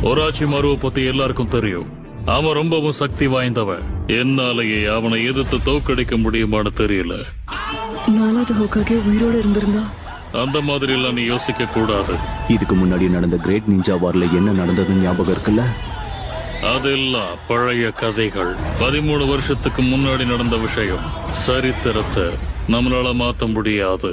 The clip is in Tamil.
ஒராச்சி மருவை பத்தி எல்லாருக்கும் தெரியும். அவன் ரொம்பவும் சக்தி வாய்ந்தவன். என்னாலேயே அவனை எதிர்த்து தோக்கடிக்க முடியுமான்னு தெரியல. 4வது ஹோக்காகே உயிரோடு இருந்திருந்தா அந்த மாதிரி எல்லாம் நீ யோசிக்க கூடாது. இதுக்கு முன்னாடி நடந்த கிரேட் நிஞ்சா வார்ல என்ன நடந்ததுன்னு ஞாபகம் இருக்குல்ல? அதெல்லாம் பழைய கதைகள். 13 வருஷத்துக்கு முன்னாடி நடந்த விஷயம். சரித்திரத்தை நம்மளால மாத்த முடியாது.